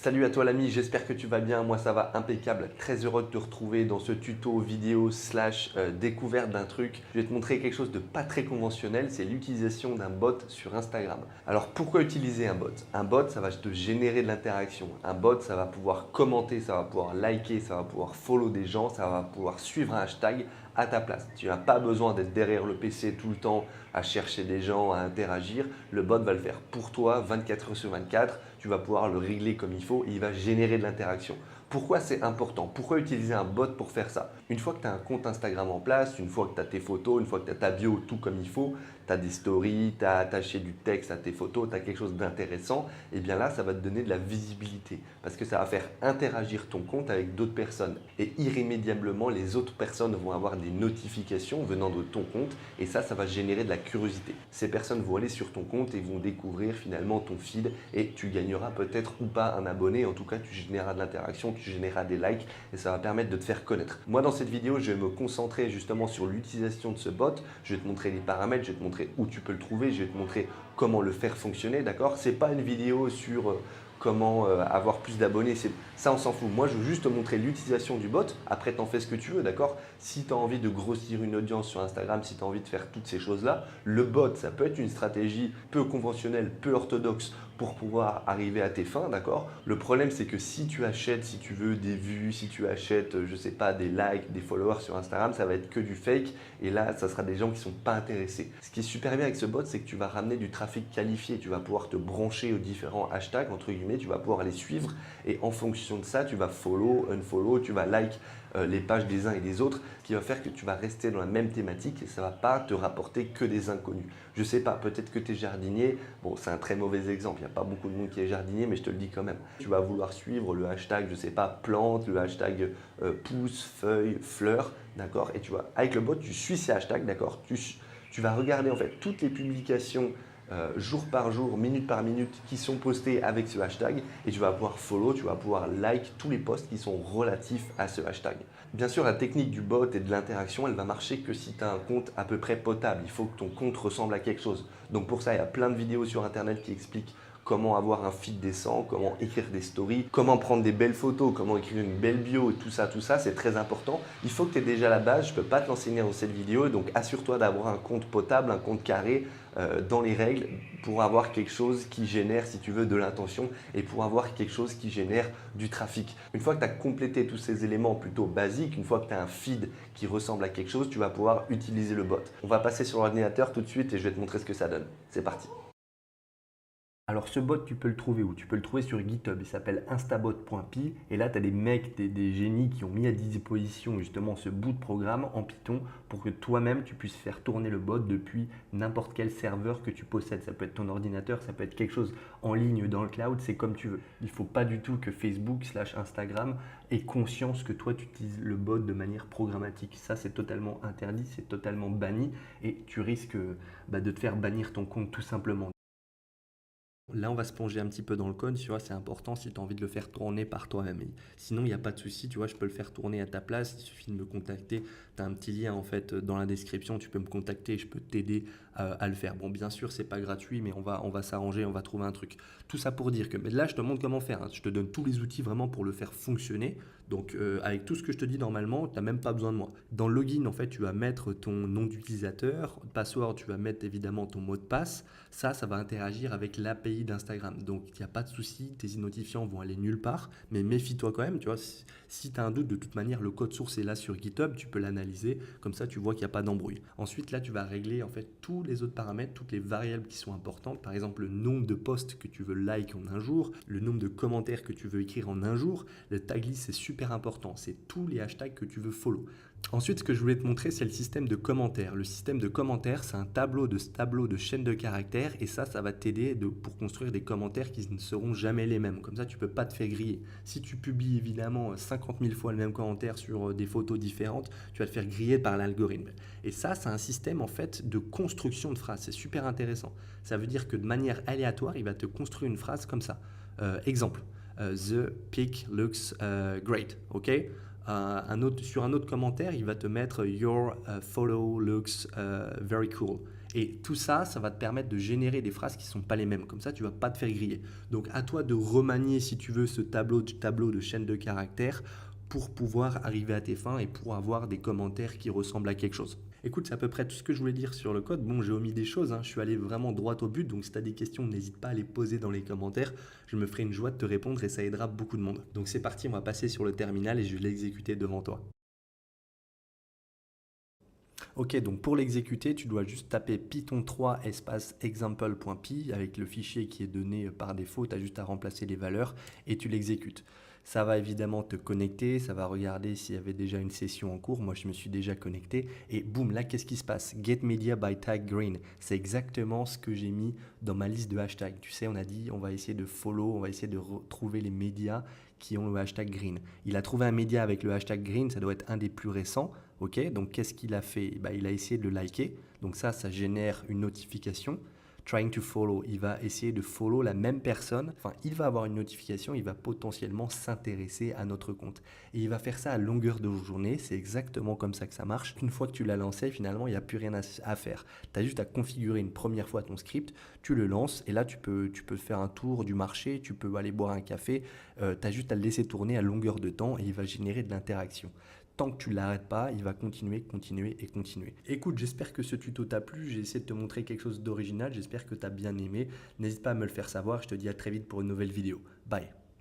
Salut à toi l'ami, j'espère que tu vas bien, moi ça va impeccable, très heureux de te retrouver dans ce tuto vidéo slash découverte d'un truc. Je vais te montrer quelque chose de pas très conventionnel, c'est l'utilisation d'un bot sur Instagram. Alors pourquoi utiliser un bot? Un bot ça va te générer de l'interaction, un bot ça va pouvoir commenter, ça va pouvoir liker, ça va pouvoir follow des gens, ça va pouvoir suivre un hashtag à ta place. Tu n'as pas besoin d'être derrière le PC tout le temps à chercher des gens, à interagir. Le bot va le faire pour toi 24 heures sur 24. Tu vas pouvoir le régler comme il faut et il va générer de l'interaction. Pourquoi c'est important? Pourquoi utiliser un bot pour faire ça? Une fois que tu as un compte Instagram en place, une fois que tu as tes photos, une fois que tu as ta bio tout comme il faut, tu as des stories, tu as attaché du texte à tes photos, tu as quelque chose d'intéressant, et bien là, ça va te donner de la visibilité parce que ça va faire interagir ton compte avec d'autres personnes. Et irrémédiablement, les autres personnes vont avoir des notifications venant de ton compte et ça va générer de la curiosité. Ces personnes vont aller sur ton compte et vont découvrir finalement ton feed et tu gagneras peut-être ou pas un abonné. En tout cas, tu généreras de l'interaction, tu généreras des likes et ça va permettre de te faire connaître. Moi, dans cette vidéo, je vais me concentrer justement sur l'utilisation de ce bot. Je vais te montrer les paramètres, je vais te montrer où tu peux le trouver, je vais te montrer comment le faire fonctionner, d'accord? C'est pas une vidéo sur comment avoir plus d'abonnés, ça on s'en fout. Moi je veux juste te montrer l'utilisation du bot, après t'en fais ce que tu veux, d'accord? Si tu as envie de grossir une audience sur Instagram, si tu as envie de faire toutes ces choses-là, le bot ça peut être une stratégie peu conventionnelle, peu orthodoxe pour pouvoir arriver à tes fins, d'accord? Le problème c'est que si tu achètes, si tu veux des vues, si tu achètes, je sais pas, des likes, des followers sur Instagram, ça va être que du fake et là ça sera des gens qui sont pas intéressés. Ce qui est super bien avec ce bot, c'est que tu vas ramener du trafic qualifié, tu vas pouvoir te brancher aux différents hashtags, entre guillemets, tu vas pouvoir les suivre et en fonction de ça, tu vas follow, unfollow, tu vas like les pages des uns et des autres, ce qui va faire que tu vas rester dans la même thématique et ça ne va pas te rapporter que des inconnus. Je ne sais pas, peut-être que tu es jardinier, bon c'est un très mauvais exemple, il n'y a pas beaucoup de monde qui est jardinier, mais je te le dis quand même. Tu vas vouloir suivre le hashtag, je ne sais pas, plante, le hashtag pousse, feuille, fleurs, d'accord? Et tu vois, avec le bot, tu suis ces hashtags, d'accord? Tu vas regarder en fait toutes les publications jour par jour, minute par minute qui sont postés avec ce hashtag et tu vas pouvoir follow, tu vas pouvoir like tous les posts qui sont relatifs à ce hashtag. Bien sûr, la technique du bot et de l'interaction, elle va marcher que si tu as un compte à peu près potable. Il faut que ton compte ressemble à quelque chose. Donc pour ça, il y a plein de vidéos sur Internet qui expliquent comment avoir un feed décent, comment écrire des stories, comment prendre des belles photos, comment écrire une belle bio et tout ça, c'est très important. Il faut que tu aies déjà la base, je ne peux pas te l'enseigner dans cette vidéo, donc assure-toi d'avoir un compte potable, un compte carré dans les règles pour avoir quelque chose qui génère, si tu veux, de l'intention et pour avoir quelque chose qui génère du trafic. Une fois que tu as complété tous ces éléments plutôt basiques, une fois que tu as un feed qui ressemble à quelque chose, tu vas pouvoir utiliser le bot. On va passer sur l'ordinateur tout de suite et je vais te montrer ce que ça donne. C'est parti. Alors ce bot, tu peux le trouver où? Tu peux le trouver sur GitHub, il s'appelle instabot.py et là tu as des mecs, des génies qui ont mis à disposition justement ce bout de programme en Python pour que toi-même tu puisses faire tourner le bot depuis n'importe quel serveur que tu possèdes. Ça peut être ton ordinateur, ça peut être quelque chose en ligne dans le cloud, c'est comme tu veux. Il ne faut pas du tout que Facebook slash Instagram ait conscience que toi tu utilises le bot de manière programmatique. Ça c'est totalement interdit, c'est totalement banni et tu risques de te faire bannir ton compte tout simplement. Là, on va se plonger un petit peu dans le code, tu vois, c'est important si tu as envie de le faire tourner par toi-même. Sinon, il n'y a pas de souci, tu vois, je peux le faire tourner à ta place, il suffit de me contacter. Tu as un petit lien en fait dans la description, tu peux me contacter, je peux t'aider à le faire. Bon, bien sûr, c'est pas gratuit, mais on va s'arranger, on va trouver un truc. Tout ça pour dire que mais là, je te montre comment faire, hein. Je te donne tous les outils vraiment pour le faire fonctionner. Donc, avec tout ce que je te dis normalement, tu n'as même pas besoin de moi. Dans le login, en fait, tu vas mettre ton nom d'utilisateur, password, tu vas mettre évidemment ton mot de passe. Ça va interagir avec l'API d'Instagram. Donc, il n'y a pas de souci, tes identifiants vont aller nulle part, mais méfie-toi quand même, tu vois, si tu as un doute, de toute manière, le code source est là sur GitHub, tu peux l'analyser, comme ça tu vois qu'il n'y a pas d'embrouille. Ensuite, là, tu vas régler en fait tous les autres paramètres, toutes les variables qui sont importantes, par exemple le nombre de posts que tu veux like en un jour, le nombre de commentaires que tu veux écrire en un jour, le tag list c'est super important, c'est tous les hashtags que tu veux follow. Ensuite, ce que je voulais te montrer, c'est le système de commentaires. Le système de commentaires, c'est un tableau de chaîne de caractères et ça va t'aider pour construire des commentaires qui ne seront jamais les mêmes. Comme ça, tu ne peux pas te faire griller. Si tu publies évidemment 50 000 fois le même commentaire sur des photos différentes, tu vas te faire griller par l'algorithme. Et ça, c'est un système en fait de construction de phrases. C'est super intéressant. Ça veut dire que de manière aléatoire, il va te construire une phrase comme ça. Exemple, The pic looks great, ok? Sur un autre commentaire, il va te mettre Your photo looks very cool. Et tout ça, ça va te permettre de générer des phrases qui ne sont pas les mêmes. Comme ça, tu ne vas pas te faire griller. Donc à toi de remanier, si tu veux, ce tableau de chaîne de caractères pour pouvoir arriver à tes fins et pour avoir des commentaires qui ressemblent à quelque chose. Écoute, c'est à peu près tout ce que je voulais dire sur le code. Bon, j'ai omis des choses, hein. Je suis allé vraiment droit au but, donc si tu as des questions, n'hésite pas à les poser dans les commentaires. Je me ferai une joie de te répondre et ça aidera beaucoup de monde. Donc c'est parti, on va passer sur le terminal et je vais l'exécuter devant toi. Ok, donc pour l'exécuter, tu dois juste taper Python 3 espace example.py avec le fichier qui est donné par défaut. Tu as juste à remplacer les valeurs et tu l'exécutes. Ça va évidemment te connecter, ça va regarder s'il y avait déjà une session en cours. Moi, je me suis déjà connecté et boum, là, qu'est-ce qui se passe? Get media by tag green. C'est exactement ce que j'ai mis dans ma liste de hashtags. Tu sais, on a dit, on va essayer de follow, on va essayer de retrouver les médias qui ont le hashtag green. Il a trouvé un média avec le hashtag green, ça doit être un des plus récents. Ok, donc qu'est-ce qu'il a fait? Bah, il a essayé de le liker. Donc ça génère une notification. Trying to follow, il va essayer de follow la même personne. Enfin, il va avoir une notification, il va potentiellement s'intéresser à notre compte. Et il va faire ça à longueur de journée. C'est exactement comme ça que ça marche. Une fois que tu l'as lancé, finalement, il n'y a plus rien à faire. Tu as juste à configurer une première fois ton script, tu le lances et là, tu peux faire un tour du marché, tu peux aller boire un café. Tu as juste à le laisser tourner à longueur de temps et il va générer de l'interaction. Tant que tu ne l'arrêtes pas, il va continuer, continuer et continuer. Écoute, j'espère que ce tuto t'a plu. J'ai essayé de te montrer quelque chose d'original. J'espère que tu as bien aimé. N'hésite pas à me le faire savoir. Je te dis à très vite pour une nouvelle vidéo. Bye.